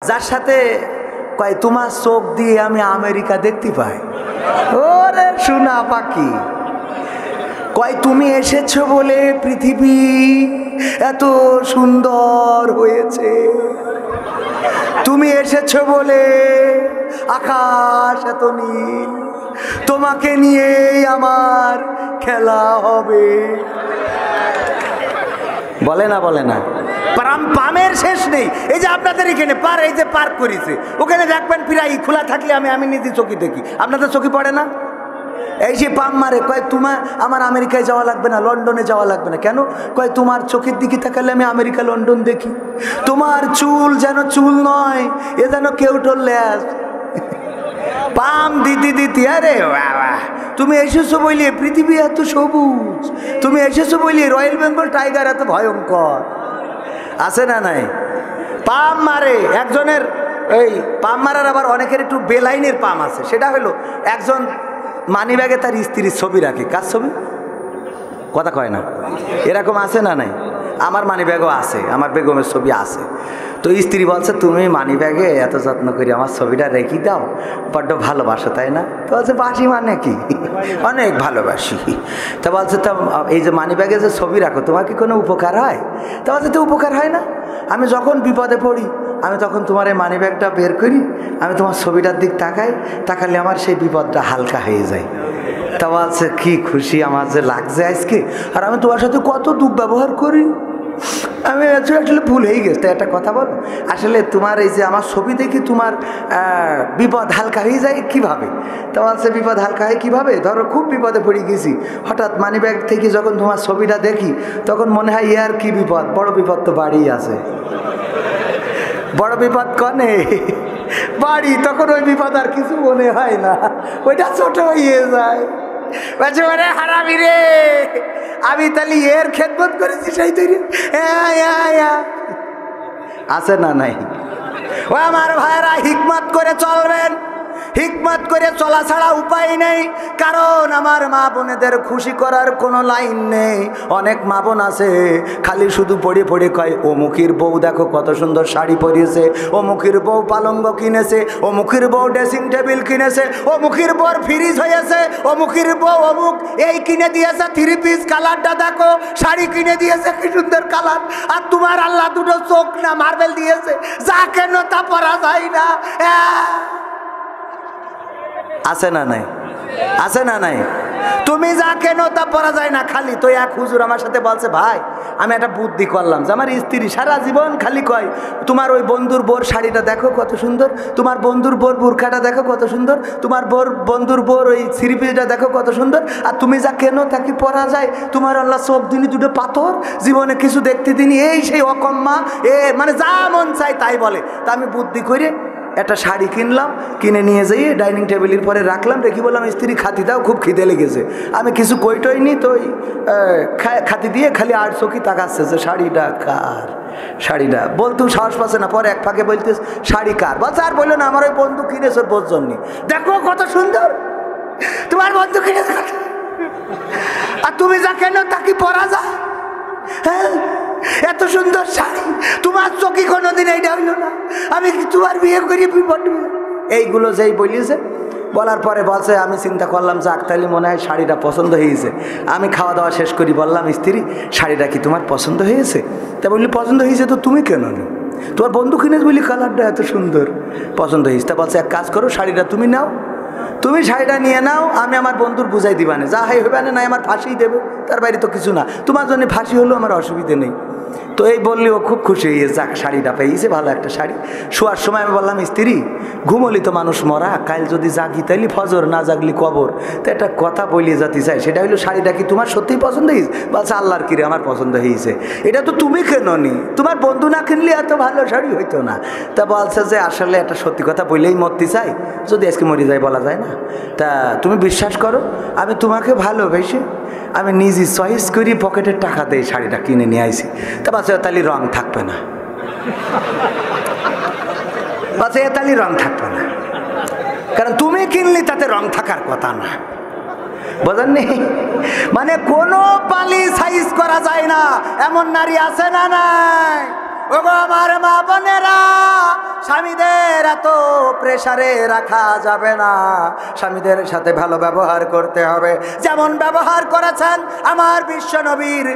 যার সাথে কয় তোমার চোখ দিয়ে আমি আমেরিকা দেখতে পাই। ওরে সোনা পাখি, কয় তুমি এসেছো বলে পৃথিবী এত সুন্দর হয়েছে, তুমি এসেছো বলে আকাশ এত নীল, তোমাকে নিয়েই আমার খেলা হবে। বলে না বলে না? পামের শেষ নেই। এই যে আপনাদের এখানে এই যে পার্ক করেছে, ওখানে দেখবেন প্রায় খোলা থাকলে আমি নিজে চোখে দেখি। আপনাদের চোখে পড়ে না? এই যে পাম মারে, কয় তোমার আমার আমেরিকায় যাওয়া লাগবে না, লন্ডনে যাওয়া লাগবে না। কেন? কয় তোমার চোখের দিকে তাকালে আমি আমেরিকা লন্ডন দেখি। তোমার চুল যেন চুল নয়, এ যেন কেউটোর ল্যাস। পাম দিতে দিতে আরে বাবা, তুমি এসেছো বলি পৃথিবী এত সবুজ, তুমি এসেছো বলি রয়্যাল বেঙ্গল টাইগার এত ভয়ঙ্কর। আছে না নাই? পাম মারে একজনের, এই পাম মারার আবার অনেকের একটু বেলাইনের পাম আছে। সেটা হলো একজন মানি ব্যাগে তার স্ত্রীর ছবি রাখে। কার ছবি? কথা কয় না। এরকম আছে না নাই? আমার মানি ব্যাগও আছে, আমার বেগমের ছবি আছে। তো স্ত্রী বলছে তুমি মানি ব্যাগে এত যত্ন করে আমার ছবিটা রেখে দাও, বড্ড ভালোবাসো তাই না? তো বলছে বাসি মানে কি, অনেক ভালোবাসি। তা বলছে তা এই যে মানি ব্যাগে যে ছবি রাখো তোমার কি কোনো উপকার হয়? তা বলছে তো উপকার হয় না, আমি যখন বিপদে পড়ি আমি তখন তোমার এই মানি ব্যাগটা বের করি, আমি তোমার ছবিটার দিক তাকাই, তাকালে আমার সেই বিপদটা হালকা হয়ে যায়। তা বলছে কি খুশি আমার যে লাগছে আজকে, আর আমি তোমার সাথে কত দুর্ব্যবহার করি, আমি আসলে ভুল হয়ে গেছে। তো একটা কথা বলো, আসলে তোমার এই যে আমার ছবি দেখি তোমার বিপদ হালকা হয়ে যায় কিভাবে? তো বলছে বিপদ হালকা হয় কীভাবে? ধরো খুব বিপদে পড়ে গেছি, হঠাৎ মানি ব্যাগ থেকে যখন তোমার ছবিটা দেখি তখন মনে হয় ইয়ার কি বিপদ, বড় বিপদ তো বাড়ি আছে। বড় বিপদ কনে বাড়ি, তখন ওই বিপদ আর কিছু মনে হয় না, ওইটা ছোট হয়ে যায়। হারামি রে, আমি তাহলে এর খেদমত করেছি সেই তৈরি। আছে না নাই? ও আমার ভাইরা, হিকমত করে চলবেন, হিকমত করে চলা ছাড়া উপায় নেই। কারণ আমার মা বোনেদের খুশি করার কোনো লাইন নেই। অনেক মা বোন আছে খালি শুধু পড়ে পড়ে কয় অমুকের বউ দেখো কত সুন্দর শাড়ি পরিয়েছে, অমুকের বউ পালঙ্গ কিনেছে, অমুকের বউ ড্রেসিং টেবিল কিনেছে, অমুকের বউ ফ্রিজ হয়েছে, অমুকের বউ অমুক এই কিনে দিয়েছে, 3 পিস কালারটা দেখো, শাড়ি কিনে দিয়েছে কি সুন্দর কালার, আর তোমার আল্লাহ দুটো চোখ না মার্বেল দিয়েছে, যা কেন তা পরা যায় না। আছে না নাই? আছে না নাই? তুমি যা কেন তা পরা যায় না। খালি তো এক হুজুর আমার সাথে বলছে ভাই আমি একটা বুদ্ধি করলাম যে আমার স্ত্রী সারা জীবন খালি কয় তোমার ওই বন্ধুর বোর শাড়িটা দেখো কত সুন্দর, তোমার বন্ধুর বোর বুরখাটা দেখো কত সুন্দর, তোমার বন্ধুর বোর ওই থ্রিপিসটা দেখো কত সুন্দর, আর তুমি যা কেন তা কি পরা যায়, তোমার আল্লাহ সব দিনই দুটো পাথর, জীবনে কিছু দেখতে দিনি, এই সেই অকম্মা মানে যা মন চাই তাই বলে। তা আমি বুদ্ধি করে একটা শাড়ি কিনলাম, কিনে নিয়ে যাই ডাইনিং টেবিলের পরে রাখলাম, রেখে বললাম স্ত্রী খাতি দাও, খুব খিদে লেগেছে। আমি কিছু কইটই নি তো খাতি দিয়ে খালি আর চোখি তাকাচ্ছে যে শাড়িটা কার, শাড়িটা বলতেও সাহস পাচ্ছে না। পরে এক ফাঁকে বলতে শাড়ি কার, বলছে আর বললো না আমার ওই বন্ধু কিনেছে ওর বোঝনি, দেখো কত সুন্দর তোমার বন্ধু কিনেছে, আর তুমি যা কেন তা কি পরা যায়? হ্যাঁ এত সুন্দর শাড়ি তোমার চোখে কোনোদিন এইটা হইল না, আমি তোমার বিয়ে করি বিপদ। এইগুলো যেই বলিয়েছে, বলার পরে বলছে আমি চিন্তা করলাম যাক তাহলে মনে হয় শাড়িটা পছন্দ হয়েছে। আমি খাওয়া দাওয়া শেষ করি, বললাম স্ত্রী শাড়িটা কি তোমার পছন্দ হয়েছে? তা বললি পছন্দ হয়েছে তো তুমি কেন নি, তোমার বন্ধু কিনেছ বলি কালারটা এত সুন্দর পছন্দ হয়েছে। তা বলছে এক কাজ করো শাড়িটা তুমি নাও, তুমি শাড়িটা নিয়ে নাও, আমি আমার বন্ধুর বুঝাই দিবানে, যা হাই হবে না আমার ফাঁসি দেবে, তার বাইরে তো কিছু না, তোমার জন্য ফাঁসি হলো আমার অসুবিধে নেই। তো এই বললি ও খুব খুশি হয়ে যাক শাড়িটা পেয়েছে, ভালো একটা শাড়ি। শোয়ার সময় আমি বললাম স্ত্রী ঘুমলি তো মানুষ মরা, কাল যদি জাগি তাইলে ফজর, না জাগলি কবর। তো একটা কথা বলিয়ে যেতে চাই, সেটা হলো শাড়িটা কি তোমার সত্যিই পছন্দ হয়েছে? বলছে আল্লাহর কিরে আমার পছন্দ হয়েছে। এটা তো তুমি কেন নি, তোমার বন্ধু না কিনলে এত ভালো শাড়ি হইতো না। তা বলছে যে আসলে একটা সত্যি কথা বললেই মরতে চাই, যদি আজকে মরে যায় বলা যায় না। তা তুমি বিশ্বাস করো আমি তোমাকে ভালোবেসে আমি নিজে চয়েস করি পকেটের টাকা দিয়ে শাড়িটা কিনে নিয়ে আইছি। তা বাচ্চা তাহলে রং থাকবে না, বাচ্চা তাহলে রং থাকবে না, কারণ তুমি কিনলি তাতে রং থাকার কথা না, বোঝেননি? মানে কোনো পালি সাইজ করা যায় না এমন নারী আছে না নাই? ওগো আমার মা বোনেরা, স্বামীদের এত প্রেসারে রাখা যাবে না, স্বামীদের সাথে ভালো ব্যবহার করতে হবে। যেমন ব্যবহার করেছেন আমার বিশ্ব নবীর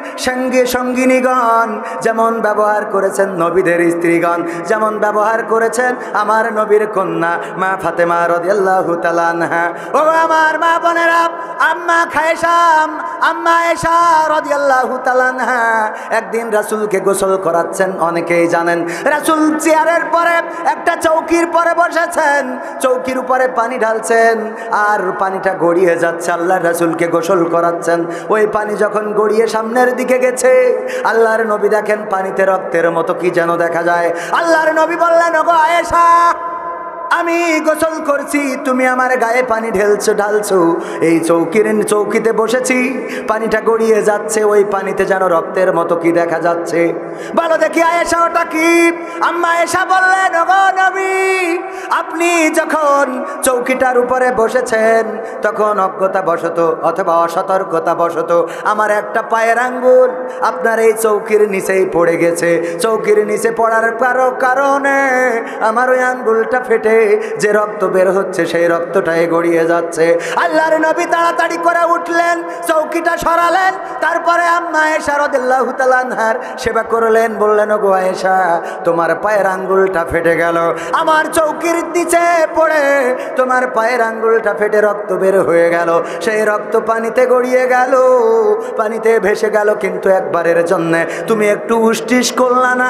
সঙ্গিনীগণ, যেমন ব্যবহার করেছেন নবীদের স্ত্রীগণ, যেমন ব্যবহার করেছেন আমার নবীর কন্যা মা ফাতেমা রাদিয়াল্লাহু তাআলা আনহা। ও আমার মা বোনেরা, আম্মা আয়েশা রাদিয়াল্লাহু তাআলা আনহা একদিন রাসূলকে গোসল করাচ্ছেন। অনেকেই জানেন রাসূল চেয়ারের পরে একটা চৌকির পরে বসেছেন, চৌকির উপরে পানি ঢালছেন আর পানিটা গড়িয়ে যাচ্ছে। আল্লাহর রাসূলকে গোসল করাচ্ছেন, ওই পানি যখন গড়িয়ে সামনের দিকে গেছে, আল্লাহর নবী দেখেন পানিতে রক্তের মতো কি যেন দেখা যায়। আল্লাহর নবী বললেন, ওগো আয়েশা, আমি গোসল করছি, তুমি আমার গায়ে পানি ঢালছো। এই চৌকিতে বসেছি, পানিটা গড়িয়ে যাচ্ছে, ওই পানিতে যেন রক্তের মতো কি দেখা যাচ্ছে। বলো দেখি আয়েশা, ওটা কি? আম্মা আয়েশা বললেন, ওগো নবী, আপনি যখন চৌকিটার উপরে বসেছেন তখন অজ্ঞতাবশত অথবা অসতর্কতাবশত আমার একটা পায়ের আঙ্গুল আপনার এই চৌকির নিচেই পড়ে গেছে। চৌকির নিচে পড়ার কারণে আমার ওই আঙ্গুলটা ফেটে যে রক্ত বের হচ্ছে সেই রক্তটাই গড়িয়ে যাচ্ছে। আল্লাহর নবী তাড়াতাড়ি করে উঠলেন, চৌকিটা সরালেন, তারপরে আম্মা আয়েশা রাদিয়াল্লাহু তাআলা আনহার সেবা করলেন। বললেন, ওগো আয়েশা, তোমার পায়ের আঙ্গুলটা ফেটে গেল, আমার চৌকির নিচে পড়ে তোমার পায়ের আঙ্গুলটা ফেটে রক্ত বের হয়ে গেল, সেই রক্ত পানিতে গড়িয়ে গেল, পানিতে ভেসে গেল, কিন্তু একবারের জন্য তুমি একটু উষ্টিস করলা না,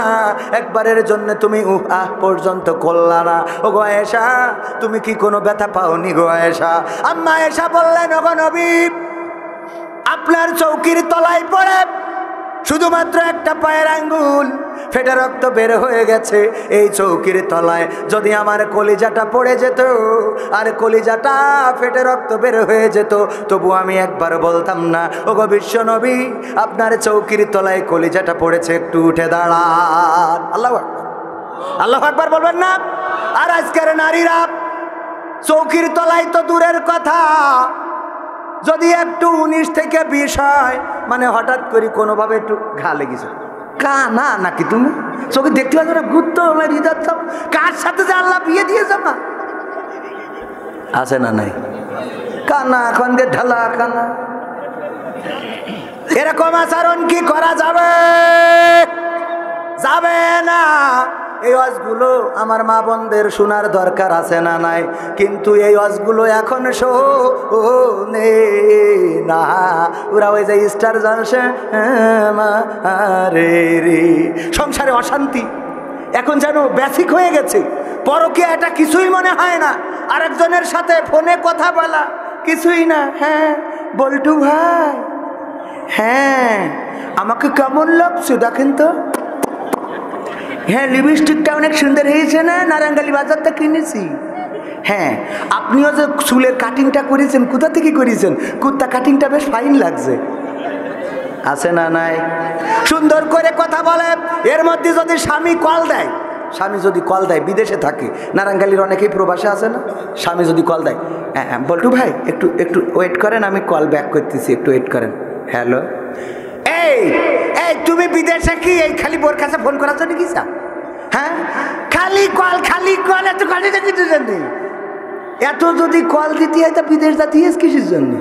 একবারের জন্য তুমি আহ পর্যন্ত করলা না। ওগো আয়েশা, তুমি কি কোনো ব্যথা পাওনি গো আয়েশা? আম্মা আয়েশা বললেন, ওগো নবী, আপনার চৌকির তলায় পড়ে শুধুমাত্র একটা পায়ের আঙ্গুল ফেটে রক্ত বের হয়ে গেছে। এই চৌকির তলায় যদি আমার কলিজাটা পড়ে যেত আর কলিজাটা ফেটে রক্ত বের হয়ে যেত, তবু আমি একবার বলতাম না, ওগো বিশ্ব নবী, আপনার চৌকির তলায় কলিজাটা পড়েছে, একটু উঠে দাঁড়ান। আল্লাহু আকবার, আল্লাহু আকবার বলবেন না? আর আজকের নারীরা চৌকির তলায় তো দূরের কথা, যদি একটু 19 থেকে 20 হয়, মানে হঠাৎ করে কোনোভাবে একটু ঘা লেগেছে, কানা নাকি তুমি চোখে দেখতে পাচ্ছ না, গুরুত্ব হৃদয়, কার সাথে যে আল্লাহ বিয়ে দিয়েছে না, আছে না নাই? কানা এখনকে ঢালা কানা, এরকম আচরণ কি করা যাবে? যাবে না। এই ওয়াজগুলো আমার মা বোনদের শোনার দরকার আছে না নাই? কিন্তু এই ওয়াজগুলো এখন শোনে না, ওরা ওই যে স্টার জলসে রে রে, সংসারে অশান্তি এখন যেন বেসিক হয়ে গেছে। পরকীয়া এটা কিছুই মনে হয় না, আরেকজনের সাথে ফোনে কথা বলা কিছুই না। হ্যাঁ বল্টু ভাই, হ্যাঁ আমাকে কেমন লাগছে দেখেন তো, হ্যাঁ লিপস্টিকটা অনেক সুন্দর হয়েছে না, নারায়ণগালি বাজারটা কিনেছি। হ্যাঁ আপনিও যে চুলের কাটিংটা করেছেন, কোথা থেকে করেছেন? কুর্তা কাটিংটা বেশ ফাইন লাগছে। আছে না নাই? সুন্দর করে কথা বলে। এর মধ্যে যদি স্বামী কল দেয়, স্বামী যদি কল দেয়, বিদেশে থাকে, নারায়ণগালির অনেকেই প্রবাসে আছে না, স্বামী যদি কল দেয়, হ্যাঁ বল্টু ভাই একটু ওয়েট করেন, আমি কল ব্যাক করতেছি, একটু ওয়েট করেন। হ্যালো, এই তুমি বিদেশে কি এই খালি বোর কাছে ফোন করার জন্য কি? হ্যাঁ খালি কল এত কল দিতে কিছু জন্য, এত যদি কল দিতে হয় তা বিদেশ যাতে কিসের জন্য?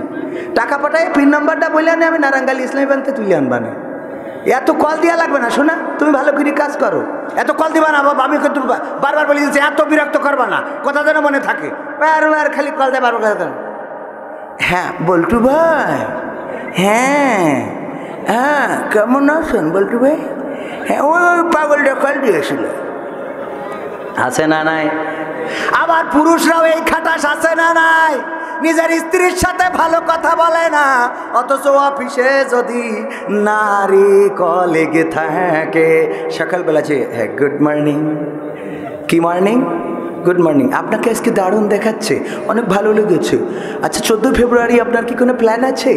টাকা পাঠায় পিন নাম্বারটা বলে আনে, আমি নারায়ণগালি ইসলামী ব্যাংকে তুলে আনবানে। এত কল দেওয়া লাগবে না, শোনা তুমি ভালো করে কাজ করো, এত কল দিবা না। আমি কিন্তু বারবার বলে দিচ্ছি, এত বিরক্ত করবা না, কথা যেন মনে থাকে। বারবার খালি কল দেয়, বারবার কথা। হ্যাঁ বল্টু ভাই, হ্যাঁ হ্যাঁ কেমন আছেন বল্টু ভাই? হ্যাঁ ওই পাগলটা কল দিয়েছিল। আছে না নাই? আবার পুরুষরাও এই খাটাস আছে না নাই? নিজের স্ত্রীর সাথে ভালো কথা বলে না, অথচ অফিসে যদি নারী কলিগ থাকে, সকালবেলা যে হ্যাঁ গুড মর্নিং, কি মর্নিং, গুড মর্নিং, আপনাকে আজকে দারুণ দেখাচ্ছে, অনেক ভালো লেগেছে। আচ্ছা 14 ফেব্রুয়ারি আপনার কি কোনো প্ল্যান আছে?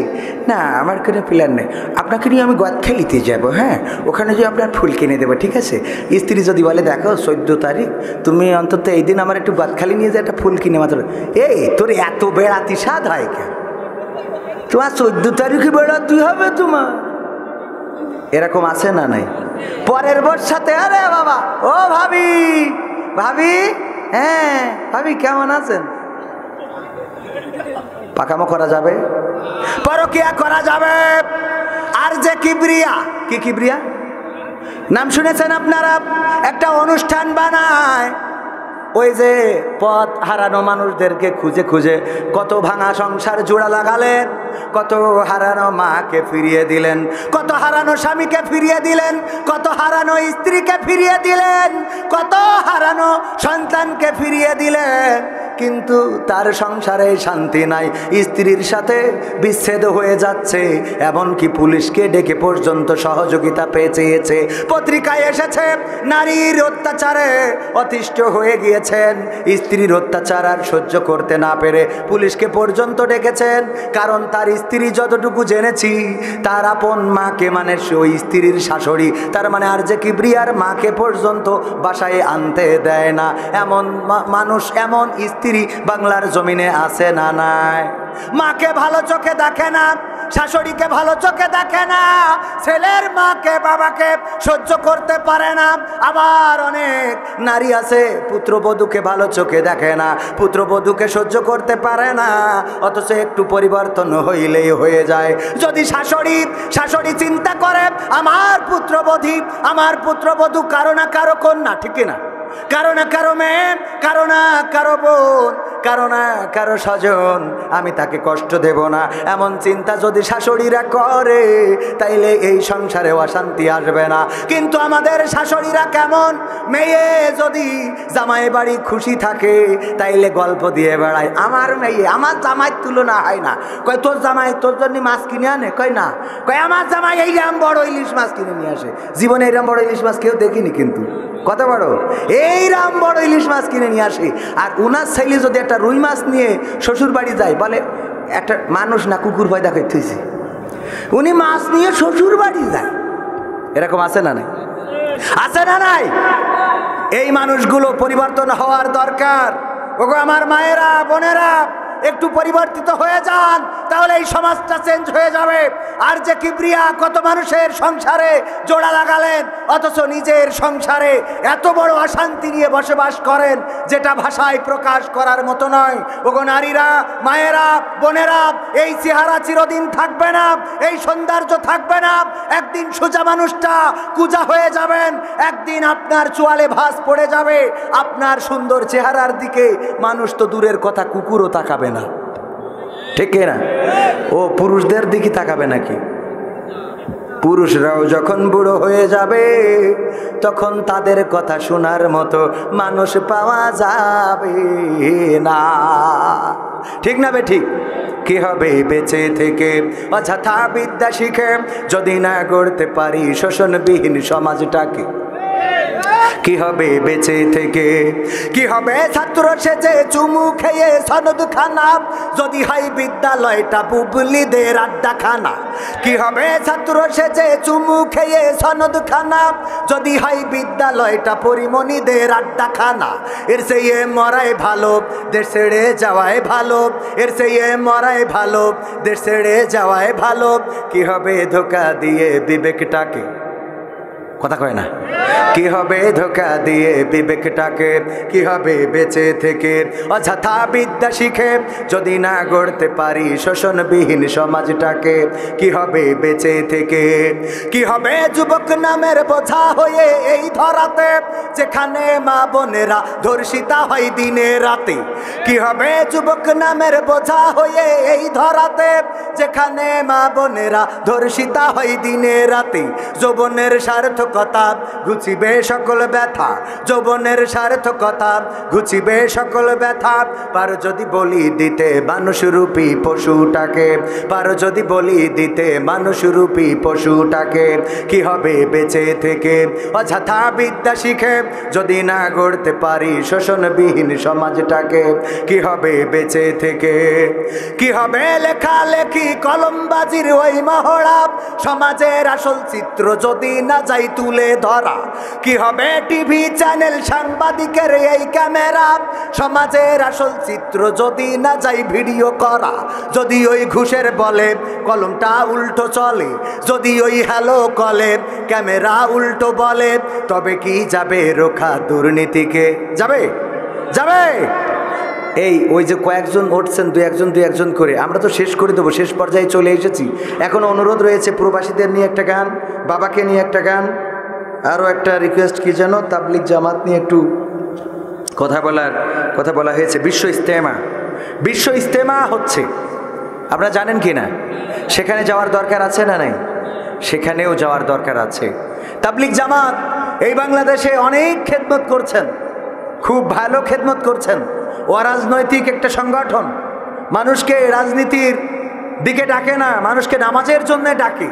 না আমার কোনো প্ল্যান নেই, আপনাকে নিয়ে আমি গদখালিতে যাব, হ্যাঁ ওখানে যে আপনার ফুল কিনে দেবো, ঠিক আছে? স্ত্রী যদি বলে দেখো 14 তারিখ তুমি অন্তত এই দিন আমার একটু গদখালি নিয়ে যে একটা ফুল কিনে, মাত্র এই তোর এত বেড়াতি স্বাদ হয় কেন? তোমার 14 তারিখে বেড়াতে হবে তোমার? এরকম আছে না নাই? পরের বর সাথে আরে বাবা ও ভাবি ভাবি, হ্যাঁ ভাবি কেমন আছেন? পাকামো করা যাবে, পরকিয়া করা যাবে। আর যে কিবরিয়া, কি কিবরিয়া নাম শুনেছেন আপনারা? একটা অনুষ্ঠান বানায়, ওই যে পথ হারানো মানুষদেরকে খুঁজে খুঁজে কত ভাঙা সংসার জোড়া লাগালেন, কত হারানো মাকে ফিরিয়ে দিলেন, কত হারানো স্বামীকে ফিরিয়ে দিলেন, কত হারানো স্ত্রীকে ফিরিয়ে দিলেন, কত হারানো সন্তানকে ফিরিয়ে দিলেন, কিন্তু তার সংসারে শান্তি নাই, স্ত্রীর সাথে বিচ্ছেদ হয়ে যাচ্ছে, এমনকি পুলিশকে ডেকে পর্যন্ত সহযোগিতা চেয়েছে। পত্রিকায় এসেছে নারীর অত্যাচারে অতিষ্ঠ হয়ে গিয়েছেন, স্ত্রীর অত্যাচার আর সহ্য করতে না পেরে পুলিশকে পর্যন্ত ডেকেছেন। কারণ তার স্ত্রী, যতটুকু জেনেছি, তার আপন মাকে, মানে ওই স্ত্রীর শাশুড়ি, তার মানে আর যে কিবরিয়ার মাকে পর্যন্ত বাসায় আনতে দেয় না। এমন মানুষ, এমন স্ত্রী বাংলার জমিনে আছে না নাই? মাকে ভালো চোখে দেখে না, শাশুড়িকে ভালো চোখে দেখে না, ছেলের মাকে বাবাকে সহ্য করতে পারে না। আবার অনেক নারী আছে পুত্রবধূকে ভালো চোখে দেখে না, পুত্রবধূকে সহ্য করতে পারে না, অথচ একটু পরিবর্তন হইলেই হয়ে যায়। যদি শাশুড়ি চিন্তা করে আমার পুত্রবধূ কারো না কারো কন্যা, ঠিক না, কারো না কারো মেয়ে, কারো না কারো বোন, কারো না কারো স্বজন, আমি তাকে কষ্ট দেব না, এমন চিন্তা যদি শাশুড়িরা করে, তাইলে এই সংসারে অশান্তি আসবে না। কিন্তু আমাদের শাশুড়িরা কেমন, মেয়ে যদি জামাই বাড়ি খুশি থাকে, তাইলে গল্প দিয়ে বেড়ায়, আমার মেয়ে আমার জামাইয়ের তুলনা হয় না। কয় তোর জামাই তোর জন্য মাছ কিনে আনে? কয় না। কয় আমার জামাই এইরকম বড় ইলিশ মাছ কিনে নিয়ে আসে। জীবনে এইরকম বড় ইলিশ মাছ কেউ দেখিনি, কিন্তু কত বড় এইরকম বড় ইলিশ মাছ কিনে নিয়ে আসে। আর উনার ছেলে যদি একটা রুই মাছ নিয়ে শ্বশুর বাড়ি যায়, বলে একটা মানুষ না কুকুর পয়দা করতেছে, উনি মাছ নিয়ে শ্বশুর বাড়ি যায়। এরকম আছে না নাই? আছে না নাই? এই মানুষগুলো পরিবর্তন হওয়ার দরকার। ওগো আমার মায়েরা, বোনেরা, একটু পরিবর্তিত হয়ে যান, তাহলে এই সমাজটা চেঞ্জ হয়ে যাবে। আর যে কিবরিয়া, কত মানুষের সংসারে জোড়া লাগালেন, অথচ নিজের সংসারে এত বড় অশান্তি নিয়ে বসবাস করেন, যেটা ভাষায় প্রকাশ করার মতো নয়। ওগো নারীরা, মায়েরা, বোনেরা, এই চেহারা চিরদিন থাকবে না, এই সৌন্দর্য থাকবে না। একদিন সোজা মানুষটা কুজা হয়ে যাবেন, একদিন আপনার চোয়ালে ভাঁজ পড়ে যাবে। আপনার সুন্দর চেহারার দিকে মানুষ তো দূরের কথা, কুকুরও তাকাবে না, ঠিক না? ও পুরুষদের দিকে তাকাবে নাকি? পুরুষরাও যখন বুড়ো হয়ে যাবে, তখন তাদের কথা শোনার মতো মানুষ পাওয়া যাবে না, ঠিক না বে ঠিক? কি হবে বেঁচে থেকে অযথা বিদ্যা শিখে, যদি না গড়তে পারি শোষণবিহীন সমাজটাকে? কি হবে বেঁচে থেকে? কি হবে ছাত্র সেজে চুমু খেয়ে সনদ খানা, যদি হয় বিদ্যালয়টা বুবলিদের আড্ডাখানা? কি হবে ছাত্র সেজে চুমু খেয়ে সনদ খানা, যদি হয় বিদ্যালয়টা পরিমণিদের আড্ডাখানা? এর চেয়ে মরাই ভালো, দেশ ছেড়ে যাওয়াই ভালো, এর চেয়ে মরাই ভালো, দেশ ছেড়ে যাওয়াই ভালো। কি হবে ধোঁকা দিয়ে বিবেকটাকে? কথা কয় না? কি হবে ধোঁকা দিয়ে বিবেকটাকে? কি হবে বেঁচে থেকে অযথা বিদ্যা শিখে, যদি না গড়তে পারি শোষণবিহীন সমাজটাকে? কি হবে বেঁচে থেকে? কি হবে যুবক নামের বোঝা হয়ে এই ধরাতে, যেখানে মা বোনেরা ধর্ষিতা হয় দিনে রাতে? কি হবে যুবক নামের বোঝা হয়ে এই ধরাতে, যেখানে মা বোনেরা ধর্ষিতা হয় দিনে রাতে? যৌবনের সার্থকতা ঘুচিবে সকল ব্যথা, যৌবনের সার্থকতা ঘুচিবে সকল ব্যথা। পারো যদি বলি দিতে মানুষরূপী পশুটাকে, পারো যদি বলি দিতে মানুষরূপী পশুটাকে? কি হবে বেঁচে থেকে অযথা বিদ্যা শিখে, যদি না গড়তে পারি শোষণবিহীন সমাজটাকে? কি হবে বেঁচে থেকে? কি হবে লেখালেখি কলমবাজির ওই মহড়া, সমাজের আসল চিত্র যদি না যাই তুলে ধরা, কি হবে টিভি চ্যানেল সাংবাদিকের এই ক্যামেরা, সমাজের আসল চিত্র যদি না যাই ভিডিও করা, যদি ওই ঘুষের বলে কলমটা উল্টো চলে, যদি ওই হ্যালো কলে ক্যামেরা উল্টো বলে, তবে কি যাবে রোখা দুর্নীতিকে? যাবে যাবে? এই ওই যে কয়েকজন উঠছেন দুই একজন করে, আমরা তো শেষ করে দেবো, শেষ পর্যায়ে চলে এসেছি। এখন অনুরোধ রয়েছে প্রবাসীদের নিয়ে একটা গান, বাবাকে নিয়ে একটা গান, আরও একটা রিকোয়েস্ট কি যেন তাবলিগ জামাত নিয়ে একটু কথা বলা হয়েছে। বিশ্ব ইজতেমা হচ্ছে, আপনারা জানেন কি না? সেখানে যাওয়ার দরকার আছে না নাই? সেখানেও যাওয়ার দরকার আছে। তাবলিগ জামাত এই বাংলাদেশে অনেক খেদমত করছেন, খুব ভালো খেদমত করছেন। অরাজনৈতিক একটা সংগঠন, মানুষকে রাজনীতির দিকে ডাকে না, মানুষকে নামাজের জন্য ডাকে।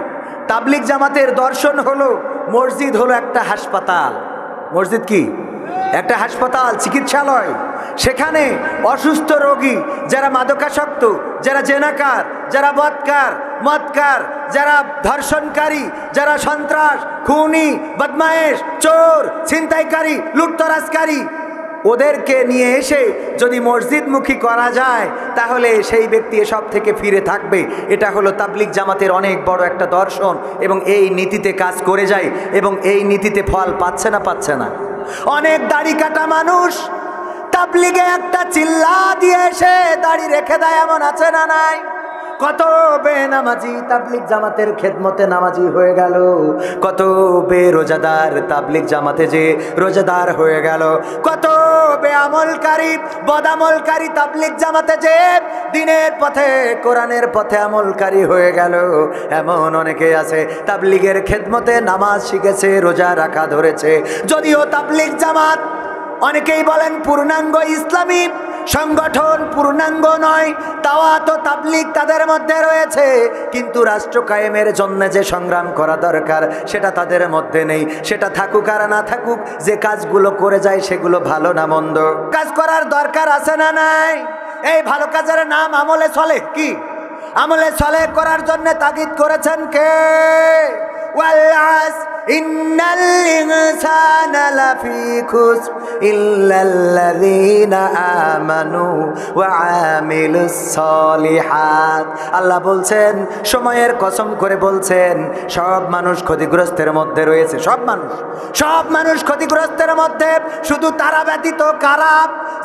তাবলিগ জামাতের দর্শন হলো মসজিদ হলো একটা হাসপাতাল। মসজিদ কি? একটা হাসপাতাল, চিকিৎসালয়। সেখানে অসুস্থ রোগী, যারা মাদকাসক্ত, যারা জেনাকার, যারা মদকার, যারা ধর্ষণকারী, যারা সন্ত্রাস, খুনি, বদমায়েশ, চোর, ছিনতাইকারী, লুটতরাজকারী, ওদেরকে নিয়ে এসে যদি মসজিদমুখী করা যায় তাহলে সেই ব্যক্তি এসব থেকে ফিরে থাকবে। এটা হলো তাবলিগ জামাতের অনেক বড় একটা দর্শন, এবং এই নীতিতে কাজ করে যায়, এবং এই নীতিতে ফল পাচ্ছে না। অনেক দাড়ি কাটা মানুষ তাবলিগে একটা চিল্লা দিয়ে এসে দাড়ি রেখে দেয়, এমন আছে না নাই? কত বেনামাজি তাবলিগ জামাতের খেদমতে নামাজি হয়ে গেল, কত বেরোজাদার তাবলিগ জামাতে যে রোজাদার হয়ে গেল, কত বেআমলকারী বদামলকারী তাবলিগ জামাতে যে দিনের পথে কোরআনের পথে আমলকারী হয়ে গেল। এমন অনেকে আছে তাবলিগের খেদমতে নামাজ শিখেছে, রোজা রাখা ধরেছে। যদিও তাবলিগ জামাত অনেকেই বলেন পূর্ণাঙ্গ ইসলামী সংগঠন, পূর্ণাঙ্গ নয়, দাওয়াত ও তাবলিগ তাদের মধ্যে রয়েছে, কিন্তু রাষ্ট্র কায়েমের জন্য যে সংগ্রাম করা দরকার সেটা তাদের মধ্যে নেই। সেটা থাকুক আর না থাকুক, যে কাজগুলো করে যায় সেগুলো ভালো না মন্দ, কাজ করার দরকার আছে না নাই? এই ভালো কাজের নাম আমলে সলেহ। কি আমলে সলেহ করার জন্য তাগিদ করেছেন কে? ইন্নাল ইনসানা লাফি খুসর ইল্লাল্লাযীনা আমানু ওয়া আমিলুস সলিহাত। আল্লাহ বলছেন, সময়ের কসম করে বলছেন, সব মানুষ ক্ষতিগ্রস্তের মধ্যে রয়েছে। সব মানুষ ক্ষতিগ্রস্তের মধ্যে, শুধু তারা ব্যতীত কারা?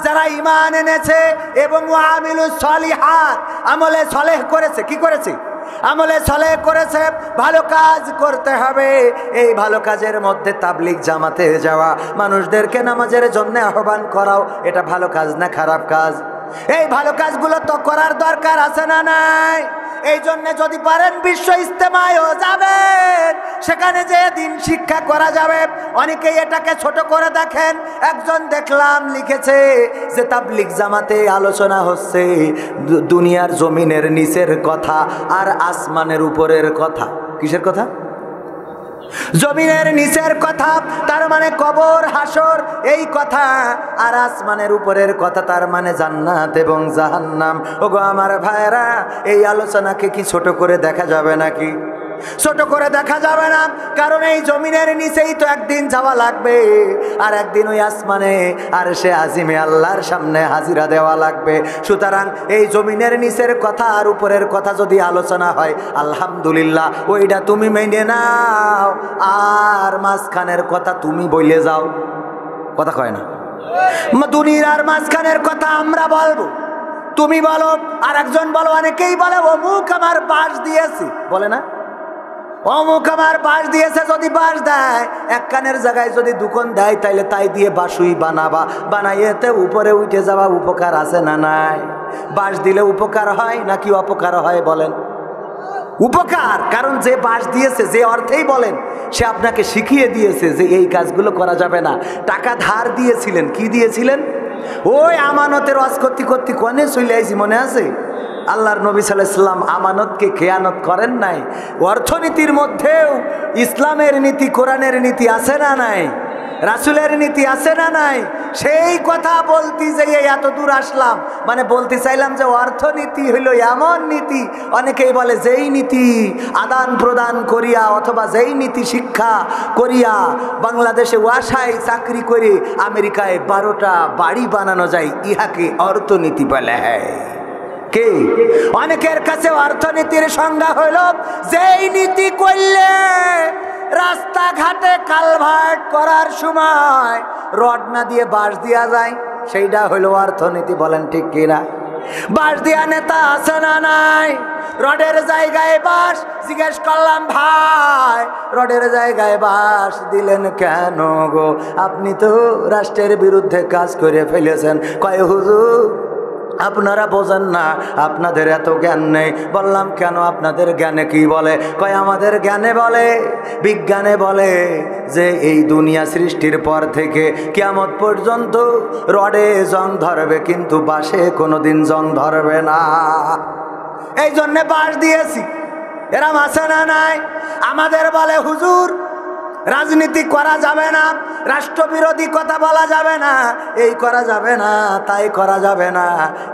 যারা ঈমান এনেছে এবং ওয়া আমিলুস সলিহাত, আমলে সলেহ করেছে। কি করেছে? আমলে সলেহ করেছে। ভালো কাজ করতে হবে। এই ভালো কাজের মধ্যে তাবলিগ জামাতে যাওয়া, মানুষদেরকে নামাজের জন্য আহ্বান করাও, এটা ভালো কাজ না খারাপ কাজ? এই ভালো কাজগুলো তো করার দরকার আছে না নাই? এই জন্য যদি পারেন বিশ্ব ইজতেমায়ও যাবেন, সেখানে যে দিন শিক্ষা করা যাবে। অনেকেই এটাকে ছোট করে দেখেন। একজন দেখলাম লিখেছে যে তাবলিগ জামাতে আলোচনা হচ্ছে দুনিয়ার জমিনের নিচের কথা আর আসমানের উপরের কথা। কিসের কথা? জমিনের নিচের কথা, তার মানে কবর হাসর এই কথা, আর আসমানের উপরের কথা তার মানে জান্নাত এবং জাহান্নাম। ওগো আমার ভাইরা, এই আলোচনাকে কি ছোট করে দেখা যাবে নাকি? ছোট করে দেখা যাবে না, কারণ এই জমিনের নিচেই তো একদিন যাওয়া লাগবে, আর একদিন ওই আসমানে আর সে আজিমে আল্লাহর সামনে হাজিরা দেওয়া লাগবে। সুতরাং এই জমিনের নিচের কথা আর উপরের কথা যদি আলোচনা হয়, আলহামদুলিল্লাহ, ওইটা তুমি মেনে নাও, আর মাঝখানের কথা তুমি বলে যাও। কথা কয় না? দুনিয়ার মাঝখানের কথা আমরা বলবো, তুমি বলো, আর একজন বলো, অনেকেই বলে অমুক আমার বাস দিয়েছি, বলে না? অমুক আমার বাঁশ দিয়েছে। যদি বাঁশ দেয়, এক কানের জায়গায় যদি দুকন দেয়, তাইলে তাই দিয়ে বাঁশুই বানাইতে উপরে উঠে যাওয়া উপকার আছে না নাই? বাঁশ দিলে উপকার হয় নাকি অপকার হয় বলেন? উপকার, কারণ যে বাঁশ দিয়েছে, যে অর্থেই বলেন, সে আপনাকে শিখিয়ে দিয়েছে যে এই কাজগুলো করা যাবে না। টাকা ধার দিয়েছিলেন, কি দিয়েছিলেন? ওই আমানতের ওয়াজ করতে কনে চলে আইছি, মনে আছে? আল্লাহর নবী সাল্লাল্লাহু আলাইহি ওয়াসাল্লাম আমানতকে খেয়ানত করেন নাই। অর্থনীতির মধ্যেও ইসলামের নীতি, কোরআনের নীতি আছে না নাই? রাসূলের নীতি আছে না নাই? সেই কথা বলতে যেয়ে এত দূর আসলাম। মানে বলতে চাইলাম যে অর্থনীতি হইল এমন নীতি, অনেকেই বলে যেই নীতি আদান প্রদান করিয়া অথবা যেই নীতি শিক্ষা করিয়া বাংলাদেশে ওয়াসায় চাকরি করে আমেরিকায় 12টা বাড়ি বানানো যায়, ইহাকে অর্থনীতি বলে। কে? অনেকের কাছে অর্থনীতির সংজ্ঞা হইল যেই নীতি করলে রাস্তাঘাটে কালভার্ট করার সময় রড না দিয়ে বাঁশ দিয়া যায়, সেইটা হইল অর্থনীতি। বলেন ঠিক কিনা? বাঁশ দিয়া নেতা আছে না নাই? রডের জায়গায় বাঁশ। জিজ্ঞেস করলাম, ভাই রডের জায়গায় বাঁশ দিলেন কেন গো? আপনি তো রাষ্ট্রের বিরুদ্ধে কাজ করে ফেলেছেন। কয় হুজুর আপনারা বোঝেন না, আপনাদের এত জ্ঞান নেই। বললাম কেন, আপনাদের জ্ঞানে কি বলে? কয় আমাদের জ্ঞানে বলে, বিজ্ঞানে বলে যে এই দুনিয়া সৃষ্টির পর থেকে কিয়ামত পর্যন্ত রডে জং ধরবে, কিন্তু বাঁশে কোনোদিন জং ধরবে না। এই জন্যে বাঁশ দিয়েছি। এরম আছে না নাই? আমাদের বলে হুজুর রাজনীতি করা যাবে না, রাষ্ট্রবিরোধী কথা বলা যাবে না, এই করা যাবে না, তাই করা যাবে না,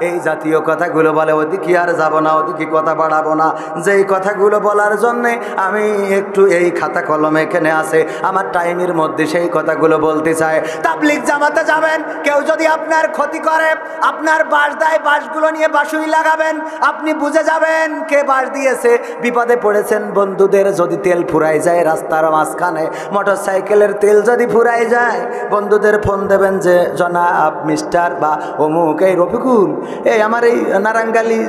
এই জাতীয় কথাগুলো বলে। ওদিকে আর যাব না, ওদিকে কথা বাড়াবো না। যেই কথাগুলো বলার জন্যে আমি একটু এই খাতা কলম এখানে আছে, আমার টাইমের মধ্যে সেই কথাগুলো বলতে চাই। তাবলীগ জামাতে যাবেন, কেউ যদি আপনার ক্ষতি করে, আপনার বাঁশ দেয়, বাঁশগুলো নিয়ে বাঁশুরি লাগাবেন, আপনি বুঝে যাবেন কে বাঁশ দিয়েছে। বিপদে পড়েছেন, বন্ধুদের যদি তেল ফুরাই যায় রাস্তার মাঝখানে, মোটর সাইকেলের তেল যদি ফুরাই যায়, বন্ধুদের ফোন দেবেন যে জনাব মিস্টার বা অমুক, এই রফিকুল, এই আমার এই নারাঙ্গালি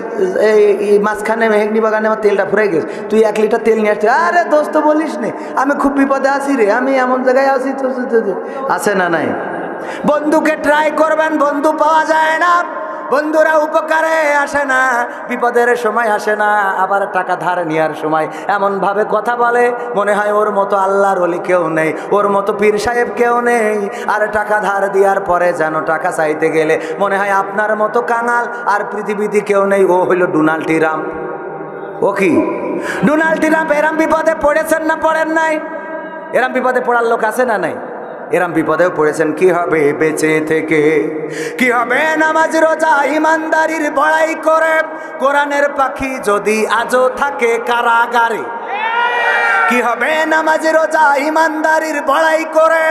এই মাঝখানে মেহেগনি বাগানে আমার তেলটা ফুরাই গেছে, তুই 1 লিটার তেল নিয়ে আসছিস। আরে দোস্ত বলিস নে, আমি খুব বিপদে আছি রে, আমি এমন জায়গায় আছি। আছে না নাই? বন্ধুকে ট্রাই করবেন, বন্ধু পাওয়া যায় না। বন্ধুরা উপকারে আসে না, বিপদের সময় আসে না। আবার টাকা ধার নেওয়ার সময় এমনভাবে কথা বলে মনে হয় ওর মতো আল্লাহর ওলি কেউ নেই, ওর মতো পীর সাহেব কেউ নেই। আর টাকা ধার দেওয়ার পরে যেন টাকা চাইতে গেলে মনে হয় আপনার মতো কাঙাল আর পৃথিবীতে কেউ নেই। ও হইল ডোনাল্ড ট্রাম্প। ও কি ডোনাল্ড ট্রাম্প? এরম বিপদে পড়েছেন না পড়েন নাই? এরম বিপদে পড়ার লোক আছে না নাই? এরম বিপদেও পড়েছেন। কি হবে বেঁচে থেকে? কি হবে নামাজ রোজা ইমানদারির বড়াই করে? কোরআনের পাখি যদি আজও থাকে কারাগারে। কি হবে নামাজ রোজা ইমানদারির বড়াই করে?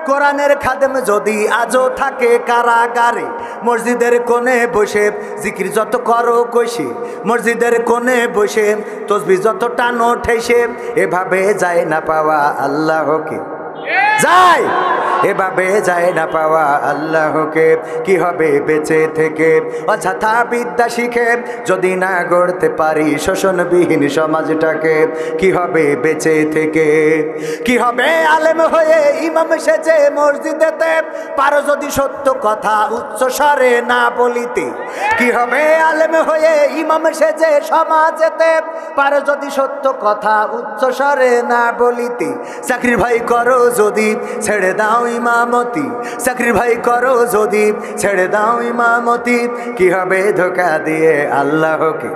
কোরআনের খাদেম যদি আজও থাকে কারাগারে। মসজিদের কোণে বসে জিকির যত করো কষে, মসজিদের কোণে বসে তসবিহ যত টানো ঠেসে, এভাবে যায় না পাওয়া আল্লাহকে। যায় এভাবে যায় না পাওয়া আল্লাহকে। কি হবে বেঁচে থেকে? অযথা বিদ্যা শিখে যদি না গড়তে পারি শোষণবিহীন সমাজটাকে। কি হবে বেঁচে থেকে? কি হবে আলেম হয়ে ইমাম সেজে মসজিদেতে, পারো যদি সত্য কথা উচ্চ স্বরে না বলিতে। কি হবে আলেম হয়ে ইমাম সেজে সমাজেতে, পারো যদি সত্য কথা উচ্চ স্বরে না বলিতে। চাকরির ভাই করো যদি ছেড়ে দাও ইমামতি, চাকরির ভাই করো যদি ছেড়ে দাও ইমামতি। কি হবে ধোঁকা দিয়ে আল্লাহকে?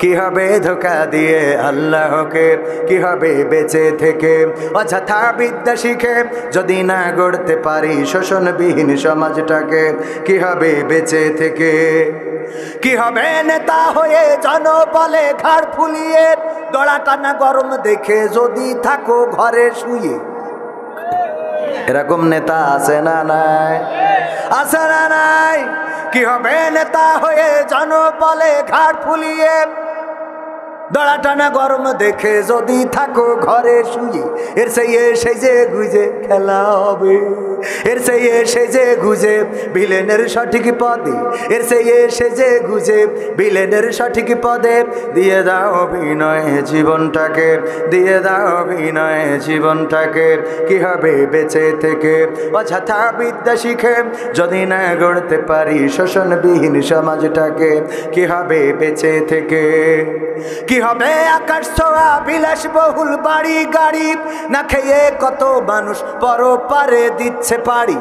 কি হবে ধোঁকা দিয়ে আল্লাহকে? কি হবে বেঁচে থেকে? অযথা বিদ্যা শিখে যদি না গড়তে পারি শোষণবিহীন সমাজটাকে। কি হবে বেঁচে থেকে? কি হবে নেতা হয়ে জনবলে ঘাড় ফুলিয়ে, দড়া টানা গরম দেখে যদি থাকো ঘরে শুয়ে। এরকম নেতা আছে না নাই? আছে না নাই? কি হবে নেতা হয়ে জনবলে ঘাড় ফুলিয়ে, দড়া টানা গরম দেখে যদি থাকো ঘরে শুয়ে। এর সেই যে গুজে খেলা হবে, এর সেই যে গুজে ভিলেনের সঠিক পদে, এর সেই যে গুজে ভিলেনের সঠিক পদে। দিয়ে দাও অভিনয় জীবনটাকে, দিয়ে দাও অভিনয় জীবনটাকে। কি হবে বেঁচে থেকে? অযথা বিদ্যা শিখে যদি না গড়তে পারি শোষণবিহীন সমাজটাকে। কি হবে বেঁচে থেকে? কি কি হবে আকাশ ছোঁয়া বিলাসবহুল বাড়ি গাড়ি, না খেয়ে কত মানুষ পরপারে দিচ্ছে পাড়ি।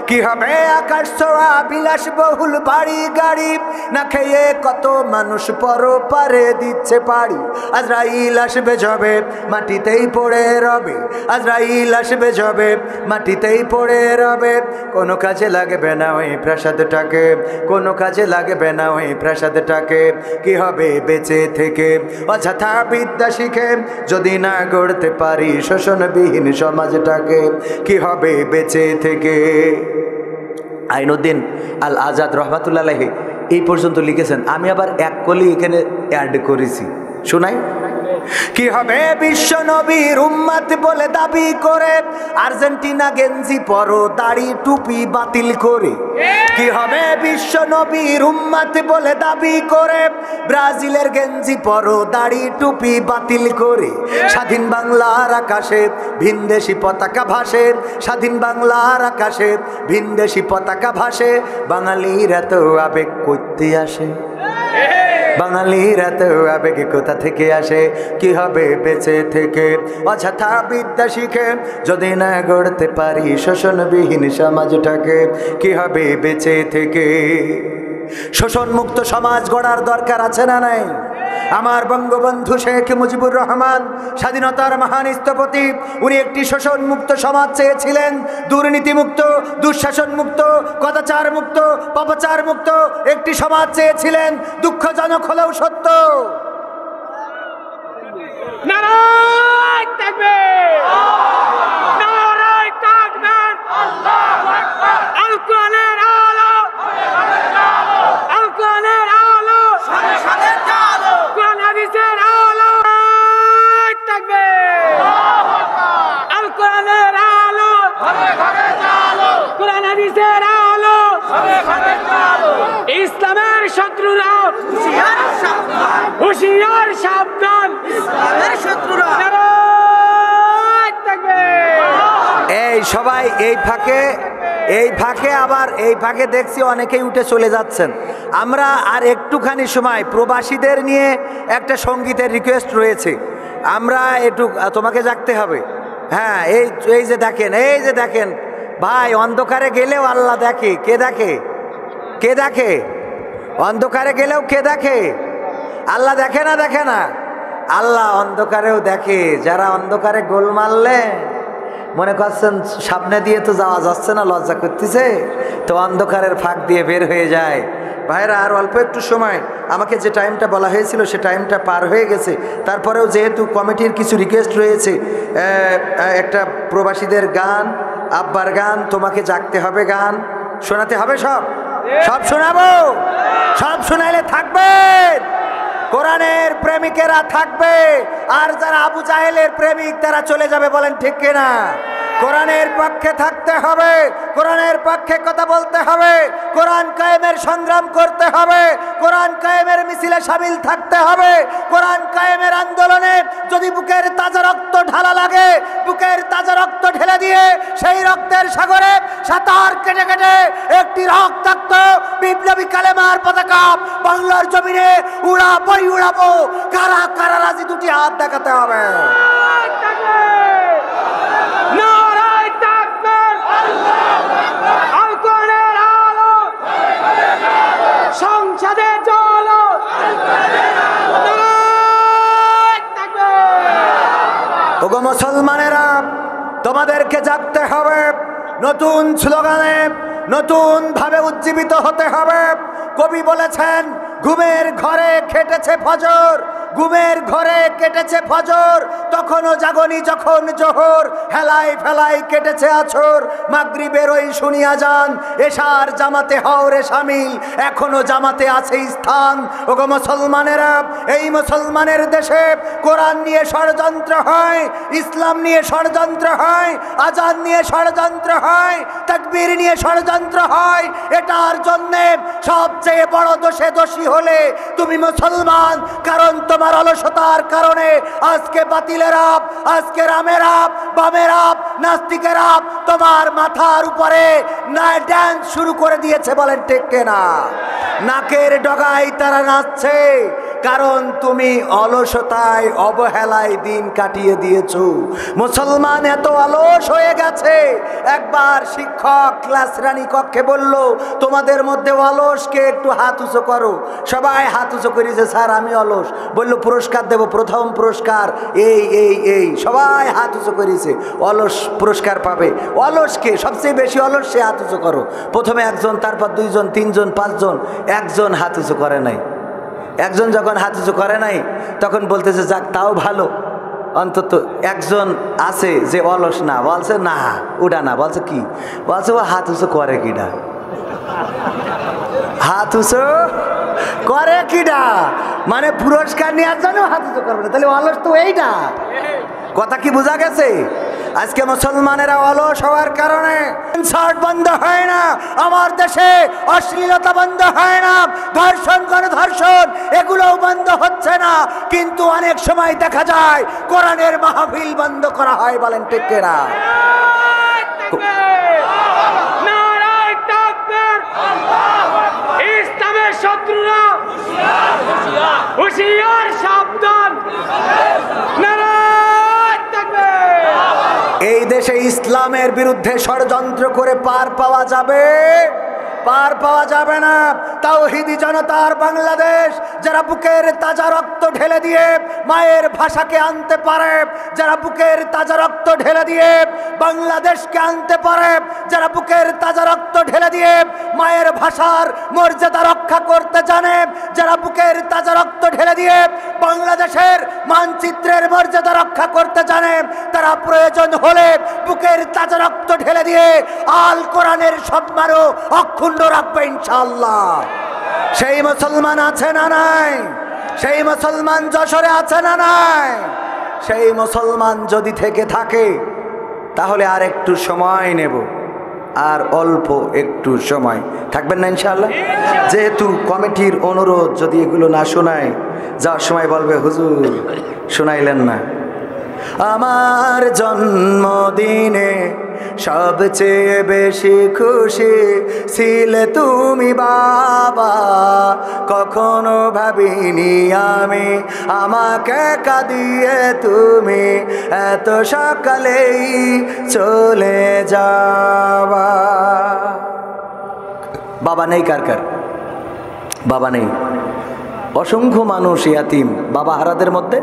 কি হবে আকাশ ছোঁয়া বিলাসবহুল বাড়ি গাড়ি, না খেয়ে কত মানুষ পরপারে দিচ্ছে পাড়ি। আজরাইল আসবে যবে মাটিতেই পড়ে রবে, আজরাইল আসবে যবে মাটিতেই পড়ে রবে। কোনো কাজে লাগবে না ওই প্রাসাদটাকে, কোনো কাজে লাগবে না ওই প্রাসাদটাকে। কি হবে বেঁচে থেকে অযথা বিদ্যা শিখে, যদি না গড়তে পারি শোষণবিহীন সমাজটাকে। কি হবে বেঁচে থেকে। আইনুদ্দিন আল আজাদ রহমাতুল্লাহ আলাইহি এই পর্যন্ত লিখেছেন, আমি আবার এক কলি এখানে অ্যাড করেছি, শোনাই। কি হবে বিশ্ব নবীর উম্মত বলে দাবি করে, আর্জেন্টিনা গেঞ্জি পরো দাড়ি টুপি বাতিল করে। কি হবে বিশ্ব নবীর উম্মত বলে দাবি করে, ব্রাজিলের গেঞ্জি পরো দাড়ি টুপি বাতিল করে। স্বাধীন বাংলার আকাশে ভিনদেশি পতাকা ভাসে, স্বাধীন বাংলার আকাশে ভিনদেশি পতাকা ভাসে। বাঙালির এত আবেগ করতে আসে, বাঙালির এত আবেগ কোথা থেকে আসে। কি হবে বেঁচে থেকে অযথা বিদ্যা শিখে, যদি না গড়তে পারি শোষণবিহীন সমাজটাকে। কি হবে বেঁচে থেকে। শোষণ মুক্ত সমাজ গড়ার দরকার আছে না নাই? আমার বঙ্গবন্ধু শেখ মুজিবুর রহমান স্বাধীনতার মহান স্থপতি, উনি একটি শোষণ মুক্ত সমাজ চেয়েছিলেন, দুর্নীতি মুক্ত, দুঃশাসন মুক্ত, কদাচার মুক্ত, পাপাচার মুক্ত একটি সমাজ চেয়েছিলেন। দুঃখজনক হলেও সত্য। নারায়ে তাকবীর, নারায়ে তাকবীর, আল্লাহু আকবার। আল কোরআনের আলো, আল কোরআনের আলো, সাথে সাথে চালো। কোরআন হাদিসের আলো, নারায়ে তাকবীর, আল্লাহু আকবার। আল কোরআনের আলো, ঘরে ঘরে চালো। কোরআন হাদিসের আলো, ঘরে ঘরে চালো। ইসলামের শত্রুরা হুঁশিয়ার সাবধান, হুঁশিয়ার সাবধান, ইসলামের শত্রুরা। নারায়ে তাকবীর। এই সবাই এই ফাঁকে আবার এই ফাঁকে দেখছি অনেকেই উঠে চলে যাচ্ছেন। আমরা আর একটুখানি সময় প্রবাসীদের নিয়ে একটা সঙ্গীতের রিকোয়েস্ট রয়েছে, আমরা একটু তোমাকে জাগতে হবে। হ্যাঁ, এই যে দেখেন, এই যে দেখেন ভাই, অন্ধকারে গেলেও আল্লাহ দেখে। কে দেখে? কে দেখে? অন্ধকারে গেলেও কে দেখে? আল্লাহ দেখে না? দেখে না? আল্লাহ অন্ধকারেও দেখে। যারা অন্ধকারে গোল মারলে মনে করছেন সামনে দিয়ে তো যাওয়া যাচ্ছে না, লজ্জা করতেছে, তো অন্ধকারের ফাঁক দিয়ে বের হয়ে যায়। ভাইরা আর অল্প একটু সময়, আমাকে যে টাইমটা বলা হয়েছিল সে টাইমটা পার হয়ে গেছে। তারপরেও যেহেতু কমিটির কিছু রিকোয়েস্ট রয়েছে, একটা প্রবাসীদের গান, আব্বার গান, তোমাকে জাগতে হবে গান শোনাতে হবে। সব শোনাবো, সব শোনাইলে থাকবেন। কোরআনের প্রেমিকেরা থাকবে, আর যারা আবু জাহেলের প্রেমিক তারা চলে যাবে। বলেন ঠিক কিনা? কোরআনের পক্ষে থাকতে হবে, কোরআনের পক্ষে কথা বলতে হবে, কোরআন কায়েমের সংগ্রাম করতে হবে, কোরআন কায়েমের মিছিলে শামিল থাকতে হবে। কোরআন কায়েমের আন্দোলনে যদি বুকের তাজা রক্ত ঢালা লাগে, বুকের তাজা রক্ত ঢেলে দিয়ে সেই রক্তের সাগরে সাঁতার কেটে কেটে একটি রক্তাক্ত বিপ্লবী কালেমার পতাকা বাংলার জমিনে উড়াবো। কারা কারা রাজি? দুটি হাত দেখাতে হবে। সংসদে চলো, ওগো মুসলমানেরা, তোমাদেরকে জাগতে হবে, নতুন স্লোগানে নতুন ভাবে উজ্জীবিত হতে হবে। কবি বলেছেন, ঘুমের ঘরে খেটেছে ফজর, ঘুমের ঘরে কেটেছে ফজর, তখনও জাগনি যখন জোহর, হেলাই ফেলাই কেটেছে আছর, মাগরিবের ওই শুনিয়া যান, এশার জামাতে হও রে শামিল, এখনো জামাতে আছে স্থান। ওগো মুসলমানেরা, এই মুসলমানের দেশে কোরআন নিয়ে ষড়যন্ত্র হয়, ইসলাম নিয়ে ষড়যন্ত্র হয়, আজান নিয়ে ষড়যন্ত্র হয়, তাকবীর নিয়ে ষড়যন্ত্র হয়। এটার জন্যে সবচেয়ে বড় দোষী হলে তুমি মুসলমান, কারণ তোমার অলসতার কারণে আজকে বাতিলের আপ, আজকে রামের আপ, বামের আপ, নাস্তিকের আপ তোমার মাথার উপরে ডান্স শুরু করে দিয়েছে। বলেন ঠিক কিনা? নাকের ডগায় তারা নাচছে, কারণ তুমি অলসতায় অবহেলায় দিন কাটিয়ে দিয়েছো। মুসলমান এত অলস হয়ে গেছে। একবার শিক্ষক ক্লাস রানী কক্ষে বলল, তোমাদের মধ্যে অলসকে একটু হাত উঁচু করো। সবাই হাত উঁচু করেছে, স্যার আমি অলস। বলল পুরস্কার দেব, প্রথম পুরস্কার এই এই এই, সবাই হাত উঁচু করেছে, অলস পুরস্কার পাবে। অলসকে, সবচেয়ে বেশি অলস সে হাত উঁচু করো। প্রথমে একজন, তারপর দুইজন, তিনজন, পাঁচজন, একজন হাত উঁচু করে নাই। একজন যখন হাত উঁচু করে নাই তখন বলতেছে যাক তাও ভালো, অন্তত একজন আছে যে অলস না। বলছে না ওটা না। বলছে কি? বলছে ও হাত উঁচু করে কিডা, হাত উঁচু করে কিডা, মানে পুরস্কার নেওয়ার জন্য হাত উঁচু করবে না, তাহলে অলস তো এইটা। কথা কি বোঝা গেছে? আজকে মুসলমানেরা অলস হওয়ার কারণে কনসার্ট বন্ধ হয় না, আমার দেশে অশ্লীলতা বন্ধ হয় না, ধর্ষণ গণধর্ষণ এগুলোও বন্ধ হচ্ছে না, কিন্তু অনেক সময় দেখা যায় কোরআনের মাহফিল বন্ধ করা হয়। বলেন ঠিক কিনা? ইসলামের শত্রুরা হুঁশিয়ার, সাবধান। এই দেশে ইসলামের বিরুদ্ধে ষড়যন্ত্র করে পার পাওয়া যাবে? পার পাওয়া যাবে না। তাওহীদি জনতার বাংলাদেশ যারা বুকের তাজা রক্ত ঢেলে দিয়ে মায়ের ভাষাকে আনতে পারে, যারা বুকের তাজা রক্ত ঢেলে দিয়ে বাংলাদেশকে আনতে পারে, যারা বুকের তাজা রক্ত ঢেলে দিয়ে মায়ের ভাষার মর্যাদা রক্ষা করতে জানে, যারা বুকের তাজা রক্ত ঢেলে দিয়ে বাংলাদেশের মানচিত্রের মর্যাদা রক্ষা করতে জানে, তারা প্রয়োজন হলে বুকের তাজা রক্ত ঢেলে দিয়ে আল কোরআনের সম্মানও অক্ষুণ্ণ রাখবে ইনশাআল্লাহ। সেই মুসলমান আছে না নাই? সেই মুসলমান যশোরে আছে না নাই? সেই মুসলমান যদি থেকে থাকে তাহলে আর একটু সময় নেব, আর অল্প একটু সময় থাকবেন না ইনশাআল্লাহ। যেহেতু কমিটির অনুরোধ, যদি এগুলো না শোনায় যাওয়ার সময় বলবে হুজুর শোনাইলেন না। আমার জন্মদিনে সবচেয়ে বেশি খুশি ছিলে তুমি বাবা, কখনো ভাবিনি আমি আমাকে কাঁদিয়ে তুমি এত সকালেই চলে যাবা। বাবা নেই কার কার? বাবা নেই। অসংখ্য মানুষ ইয়াতিম, বাবা হারাদের মধ্যে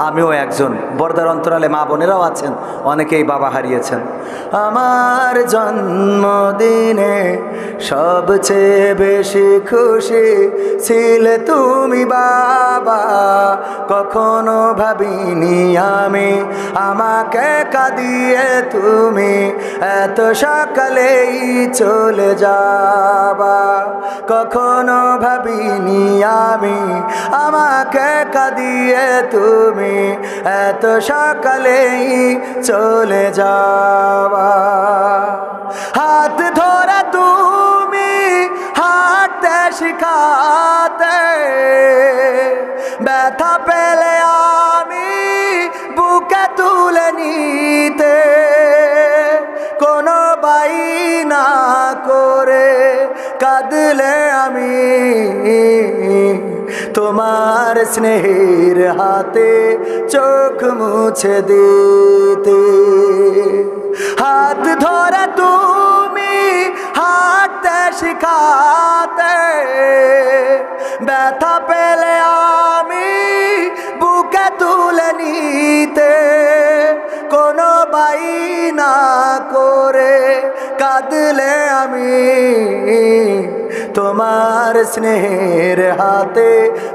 আমিও একজন। বর্দার অন্তরালে মা বোনেরাও আছেন, অনেকেই বাবা হারিয়েছেন। আমার জন্মদিনে সবচেয়ে বেশি খুশি ছিলে তুমি বাবা, কখনো ভাবিনি আমি আমাকে কাঁদিয়ে তুমি এত সকালেই চলে যাবা, কখনো ভাবিনি আমি আমাকে কাঁদিয়ে তুমি এত সকালেই চলে যাবা। হাত ধরে তুমি হাঁটতে শিখাতে, ব্যথা পেলে আমি বুকে তুলে নিতে, কোনো বাইনা করে কাঁদলে আমি তোমার স্নেহের হাতে চোখ মুছে দিতে। হাত ধরে তুমি হাঁটতে শিখাতে, ব্যথা পেলে আমি বুকে তুলে নিতে, কোনো বাইনা করে কাঁদলে আমি তোমার স্নেহের হাতে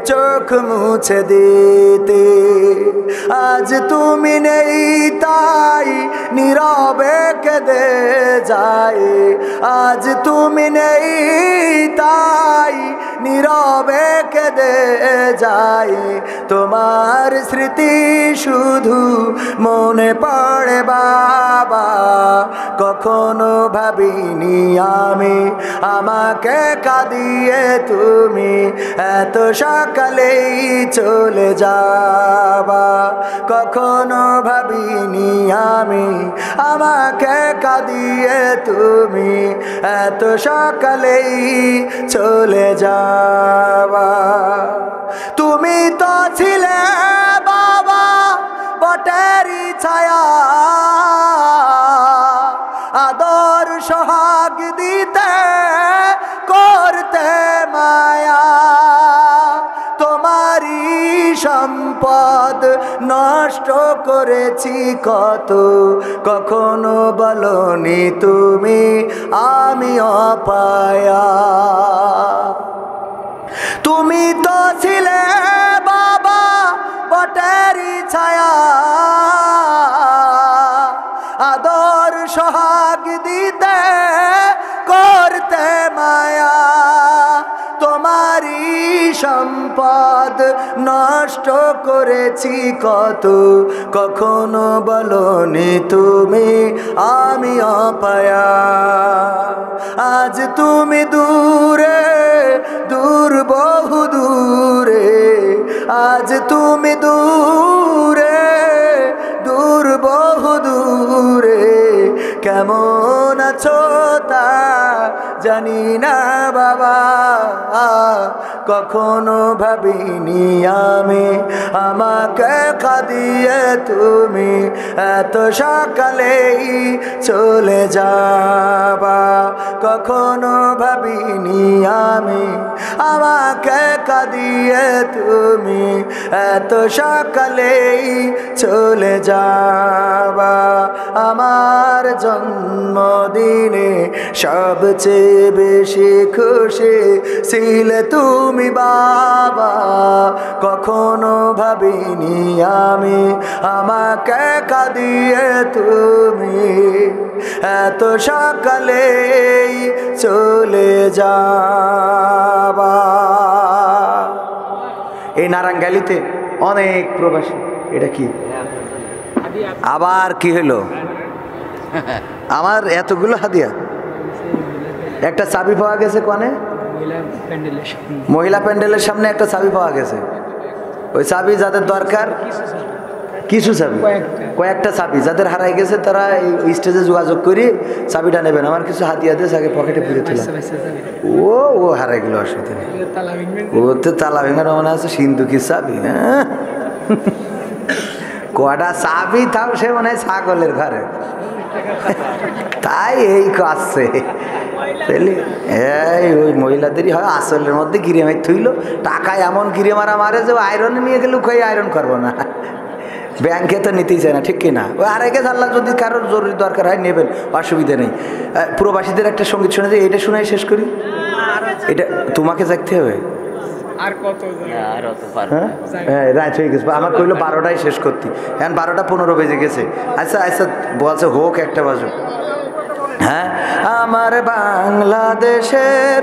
চোখ মুছে দিতে। আজ তুমি নেই তাই নীরবে কেঁদে যায়, আজ তুমি নেই তাই নীরবে কেঁদে যায়, তোমার স্মৃতি শুধু মনে পড়ে বাবা, কখনো ভাবিনি আমি আমাকে কাঁদিয়ে তুমি এত সকালেই চলে যাবা, কখনো ভাবিনি আমি আমাকে কাঁদিয়ে তুমি এত সকালেই চলে যাবা। তুমি তো ছিলে বাবা বটেরই ছায়া, আদর সোহাগ দিতে করতে মায়া, তোমারই সম্পদ নষ্ট করেছি কত, কখনো বলনি তুমি আমি অপায়া। তুমি তো ছিলে বাবা বটেরই ছায়া, আদর সোহাগ দিতে করতে মায়া, তোমারই সম্পদ নষ্ট করেছি কত, কখনো বলনি তুমি আমি অপায়া। আজ তুমি দূরে দূর বহু দূরে, আজ তুমি দূরে দূর বহু দূরে, কেমন আছো তা জানি না বাবা, কখনো ভাবিনি আমি আমাকে কাঁদিয়ে তুমি এত সকালেই চলে যাবা, কখনো ভাবিনি আমি আমাকে কাঁদিয়ে তুমি এত সকালেই চলে যাবা। আমার জন্মদিনে সবচেয়ে বেশি খুশি ছিলে তুমি বাবা, কখনো ভাবিনি আমি আমাকে কাঁদিয়ে তুমি এত সকালেই চলে যাবা। এই নারাঙ্গালিতে অনেক প্রবাসী। এটা কি আবার কি হলো? আমার এতগুলো হাদিয়া, একটা চাবি পাওয়া গেছে কোনে? মহিলা প্যান্ডেলের সামনে একটা চাবি পাওয়া গেছে। ওই চাবি যাদের দরকার, কিছু চাবি, কয়েকটা চাবি যাদের হারাই গেছে তারা এই স্টেজে যোগাযোগ করি চাবিটা নেবেন। আমার কিছু হাতিয়া দিয়ে আগে পকেটে পুরে দিলাম। ও হারাই গেল, অসুবিধা নেই। ও তো তালা ভেঙার মনে আছে সিন্ধুকি চাবি। হ্যাঁ, কটা চাবি তাও সে মনে হয় ছাগলের ঘরে, তাই এই কাছে এই ওই মহিলাদেরই হয় আসলের মধ্যে গিরে মাই থইল। টাকা এমন গিরে মারা মারে যে আয়রন নিয়ে গেলে কই আয়রন করবো না, ব্যাংকে তো নিতেই চায় না, ঠিক কিনা? ওই আরেকে জানলা যদি কারোর জরুরি দরকার হয় নেবেন, অসুবিধা নেই। প্রবাসীদের একটা সঙ্গীত শুনে যে এটা শোনাই শেষ করি। এটা তোমাকে দেখতে হবে, হ্যাঁ রাত হয়ে গেছে। আমার কইলো 12টায় শেষ করতে, এখন 12:15 বেজে গেছে। আচ্ছা আচ্ছা বলছে হোক, একটা বাজো। হ্যাঁ, আমার বাংলাদেশের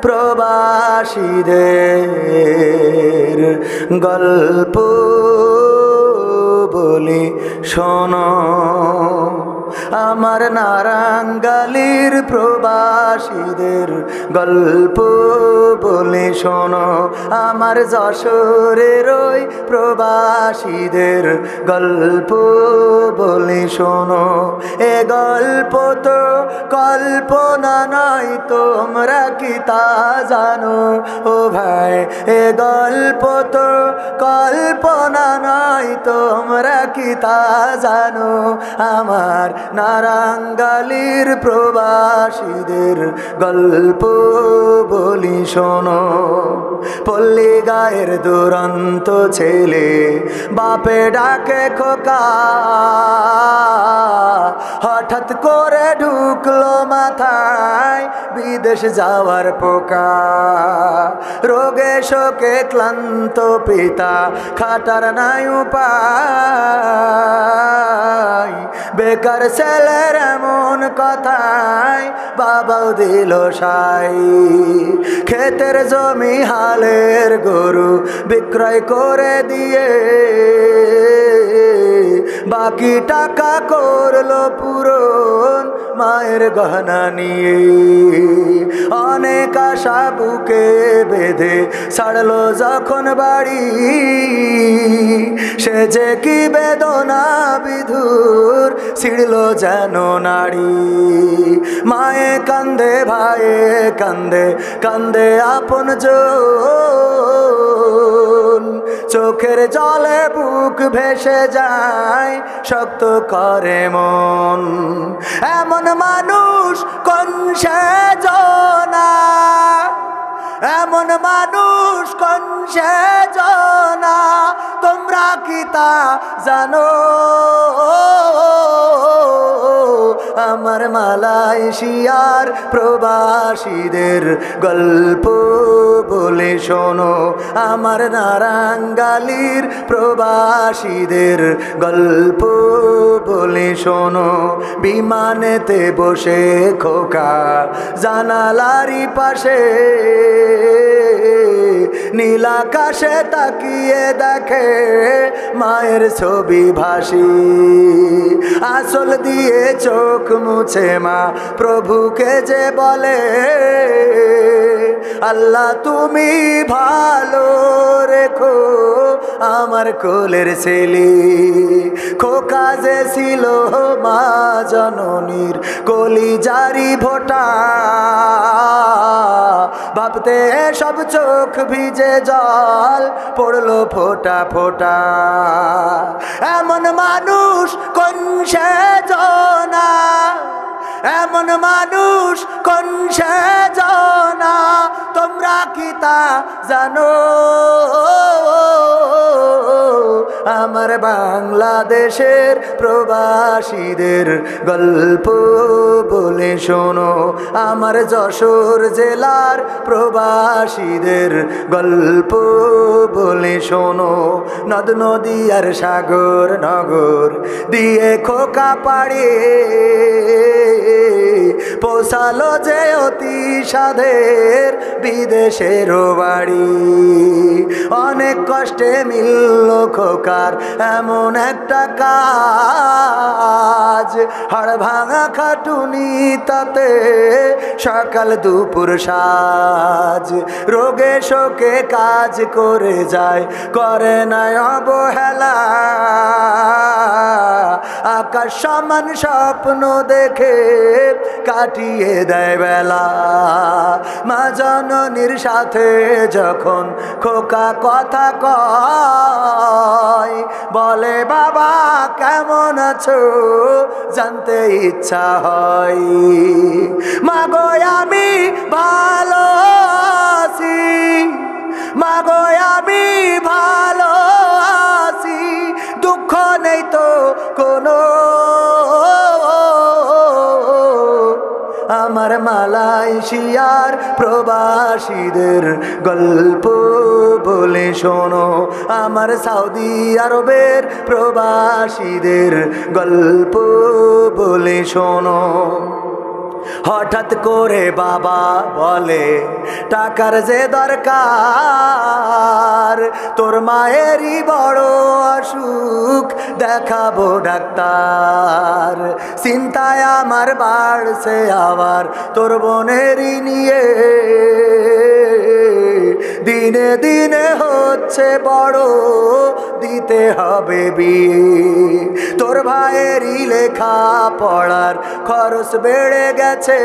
প্রবাসীদের গল্প বলি শোনো, আমার নারাঙ্গালির প্রবাসীদের গল্প বলি শোনো, আমার যশোরের ওই প্রবাসীদের গল্প বলি শোনো। এ গল্প তো কল্পনা নয়, তোমরা কি তা জানো? ও ভাই, এ গল্প তো কল্পনা নয়, তোমরা কি তা জানো? আমার নারাঙ্গালির প্রবাসীদের গল্প বলি শোনো। পল্লী গায়ের দুরন্ত ছেলে বাপে ডাকে খোকা, হঠাৎ করে ঢুকলো মাথায় বিদেশ যাওয়ার পোকা। রোগে শোকে ক্লান্ত পিতা খাটার নাই উপায়, বেকার ছেলের এমন কথায় বাবাও দিল সাই। ক্ষেতের জমি হালের গরু বিক্রয় করে দিয়ে বাকি টাকা করলো পূরণ মায়ের গহনা নিয়ে। অনেক আশা বুকে বেঁধে ছাড়লো যখন বাড়ি, সে যে কি বেদনা বিধুর ছিড়লো যেন নাড়ি। মায়ে কান্দে, ভাইয়ে কান্দে, কান্দে আপন জন, চোখের জলে বুক ভেসে যায়, শক্ত করে মন। এমন মানুষ কোন সেজনা, এমন মানুষ কোন সেজনা, তোমরা কি তা জানো? আমার মালয়েশিয়ার প্রবাসীদের গল্প বলে শোনো, আমার নারাঙ্গালির প্রবাসীদের গল্প বলে শোনো। বিমানেতে বসে খোকা জানালারি পাশে, নীল আকাশে তাকিয়ে দেখে মায়ের ছবি ভাসি। আসল দিয়ে চোখ মুছে মা প্রভুকে যে বলে, আল্লাহ তুমি ভালো রেখো আমার কোলের ছেলে। খোকা যে ছিল মা জননীর কলিজারি ভোটা, ভাবতে সব চোখ ভিজে জল পড়লো ফোটা ফোটা। এমন মানুষ কোন সেজনা, এমন মানুষ কোন সেজনা, তোমরা কি তা জানো? আমার বাংলাদেশের প্রবাসীদের গল্প বলে শোনো, আমার যশোর জেলার প্রবাসীদের গল্প বলে শোনো। নদ নদী আর সাগর নগর দিয়ে খোকা পাড়ে পৌঁছালো যে অতি সাধের বিদেশের বাড়ি। অনেক কষ্টে মিলল খোকার এমন একটা কাজ, হাড় ভাঙা খাটুনি তাতে সকাল দুপুর সাজ। রোগে শোকে কাজ করে যায়, করে না অবহেলা, আকাশ সমান স্বপ্ন দেখে কাটিয়ে দেয় বেলা। মা জননীর সাথে যখন খোকা কথা কয়, বলে বাবা কেমন আছো জানতে ইচ্ছা হয়। মাগো আমি ভালো আছি, মাগো আমি ভালো আছি, দুঃখ নেই তো কোনো। আমার মালয়েশিয়ার প্রবাসীদের গল্প বলে শোনো, আমার সৌদি আরবের প্রবাসীদের গল্প বলে শোনো। হঠাৎ করে বাবা বলে টাকার যে দরকার, তোর মায়েরই বড় অসুখ দেখাবো ডাক্তার। চিন্তায় আমার বাড়ছে আবার তোর বোনেরই নিয়ে, দিনে দিনে হচ্ছে বড় দিতে হবে বিয়ে। তোর ভাইয়েরই লেখা পড়ার খরচ বেড়ে গেছে,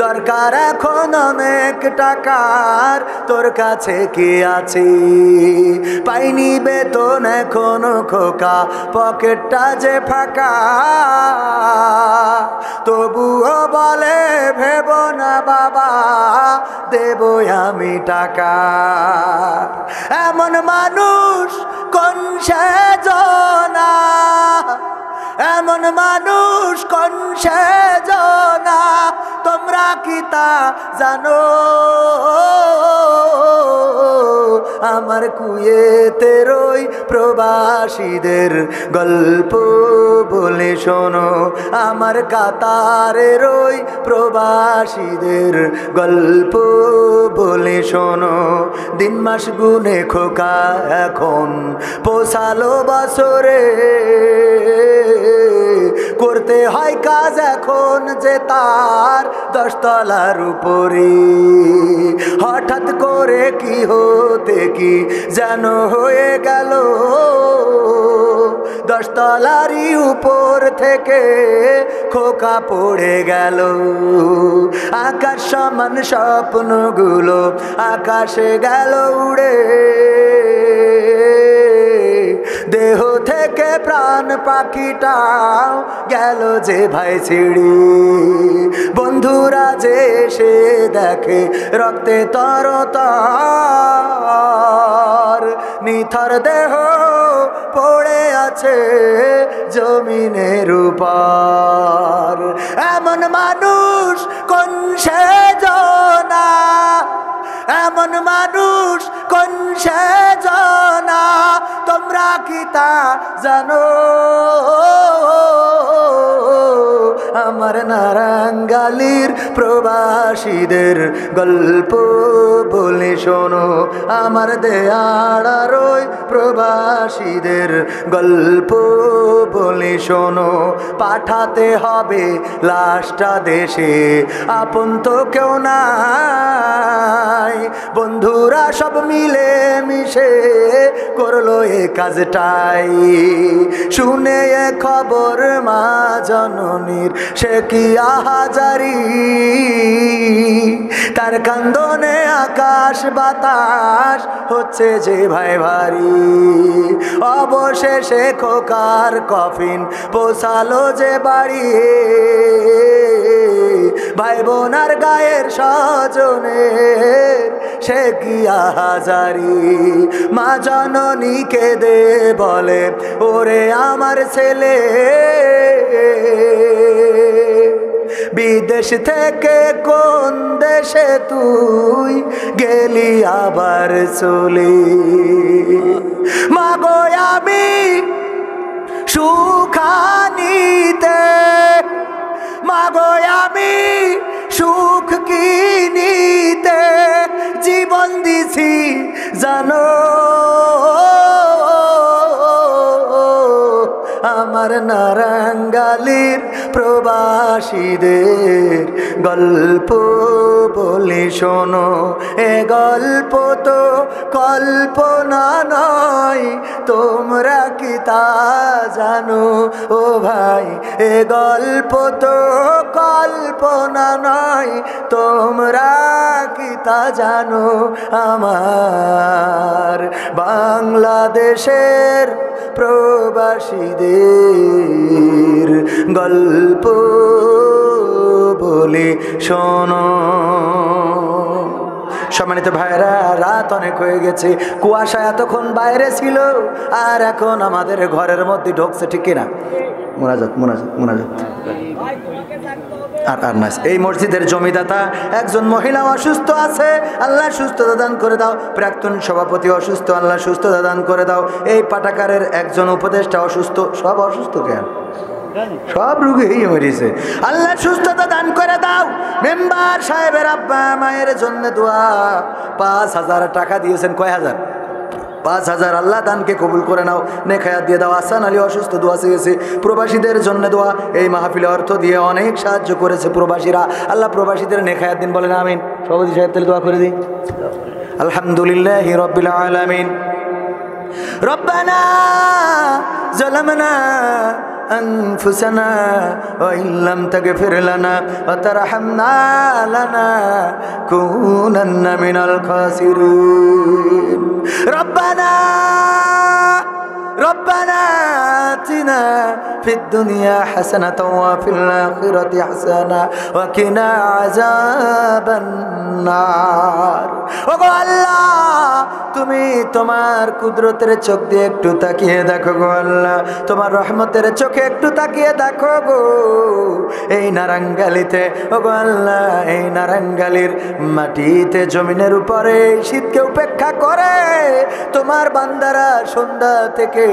দরকার এখন অনেক টাকার, তোর কাছে কি আছে? পাইনি বেতন এখনো খোকা, পকেটটা যে ফাঁকা, তবুও বলে ভেব না বাবা দেব আমি টাকা। এমন মানুষ কোন সেজনা, এমন মানুষ কোন সেজনা, তোমরা কি তা জানো? আমার কুয়েতের ওই প্রবাসীদের গল্প বলে শোনো, আমার কাতারের ওই প্রবাসীদের গল্প বলে শোনো। দিন মাস গুনে খোকা এখন পৌঁছালো বছরে, করতে হয় কাজ এখন যে তার 10 তলার উপরে। হঠাৎ করে কি হতে কি যেন হয়ে গেল, 10 তলারই উপর থেকে খোকা পড়ে গেল। আকাশ সমান স্বপ্নগুলো আকাশে গেল উড়ে, দেহ থেকে প্রাণ পাখিটাও গেল যে ভাই ছিড়ি। বন্ধুরা যে এসে দেখে রক্তে তরতর, নিথর দেহ পড়ে আছে জমিনের উপর। এমন মানুষ কোন সেজনা, এমন মানুষ কোন সেজনা, তোমরা কি তা জানো? আমার নারাঙ্গালির প্রবাসীদের গল্প বলে শোনো, আমার দেয়াড়ার ওই প্রবাসীদের গল্প বলে শোনো। পাঠাতে হবে লাশটা দেশে, আপন তো কেউ নাই, বন্ধুরা সব মিলে মিশে করলো এ কাজটাই। শুনে এ খবর মা জননীর সে কি আহাজারি, তার কান্দনে আকাশ বাতাস হচ্ছে যে ভাই ভারী। অবশেষে খোকার কফিন পৌঁছালো যে বাড়ি, ভাই বোনার গায়ের স্বজনের সে কি আহাজারি। মা জননী কেঁদে বলে, ওরে আমার ছেলে, বিদেশ থেকে কোন দেশে তুই গেলি আবার চলে। মাগো আমি সুখানিতে, মাগো আমি সুখ কিনিতে জীবন দিছি জানো। আমার নারাঙ্গালির প্রবাসীদের গল্প বলে শোনো, এ গল্প তো কল্পনা নয়, তোমরা কি তা জানো? ও ভাই, এ গল্প তো কল্পনা নয়, তোমরা কি তা জানো? আমার বাংলাদেশের প্রবাসীদের গল্প বলে শোনো। সম্মানিত ভাইরা, রাত অনেক হয়ে গেছে, কুয়াশা এতক্ষণ বাইরে ছিল আর এখন আমাদের ঘরের মধ্যে ঢুকছে, ঠিক কিনা? মোনাজাত মোনাজাত মোনাজাত। আর আর না, এই মসজিদের জমিদাতা একজন মহিলা অসুস্থ আছে, আল্লাহ সুস্থতা দান করে দাও। প্রাক্তন সভাপতি অসুস্থ, আল্লাহ সুস্থতা দান করে দাও। এই পাঠাগারের একজন উপদেষ্টা অসুস্থ, সব অসুস্থ কেন? সব রোগী মরিছে, আল্লাহ সুস্থতা দান করে দাও। মেম্বার সাহেবের আব্বা মায়ের জন্য দোয়া, 5,000 টাকা দিয়েছেন। কয় হাজার? 5,000। আল্লাহ দানকে কবুল করে নাও, নেখায়াত দিয়ে দাও। আসান আলী অসুস্থ, দোয়া চেয়েছে। প্রবাসীদের জন্য দোয়া, এই মাহফিলে অর্থ দিয়ে অনেক সাহায্য করেছে প্রবাসীরা, আল্লাহ প্রবাসীদের নেখায়াত দিন, বলেন আমিন। সভাপতি সাহেব তাহলে দোয়া করে দিই। আলহামদুলিল্লাহি রাব্বিল আলামিন। রব্বানা যালামনা أنفسنا وإن لم تغفر لنا وترحمنا لنكونن من الخاسرين. ربنا آتنا في الدنيا حسنة وفي الآخرة حسنة وقنا عذاب النار. ওগো আল্লাহ, তুমি তোমার কুদরতের চোখ দিয়ে একটু তাকিয়ে দেখো গো আল্লাহ, তোমার রহমতের চোখে একটু তাকিয়ে দেখো গো এই নারাঙ্গালিতে। ওগো আল্লাহ, এই নারাঙ্গালির মাটিতে, জমিনের উপরে শীতকে উপেক্ষা করে তোমার বান্দারা সন্ধ্যা থেকে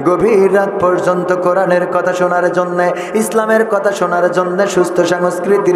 গভীর রাত পর্যন্ত কোরআনের কথা শোনার জন্য, ইসলামের কথা শোনার জন্য, সুস্থ সংস্কৃতির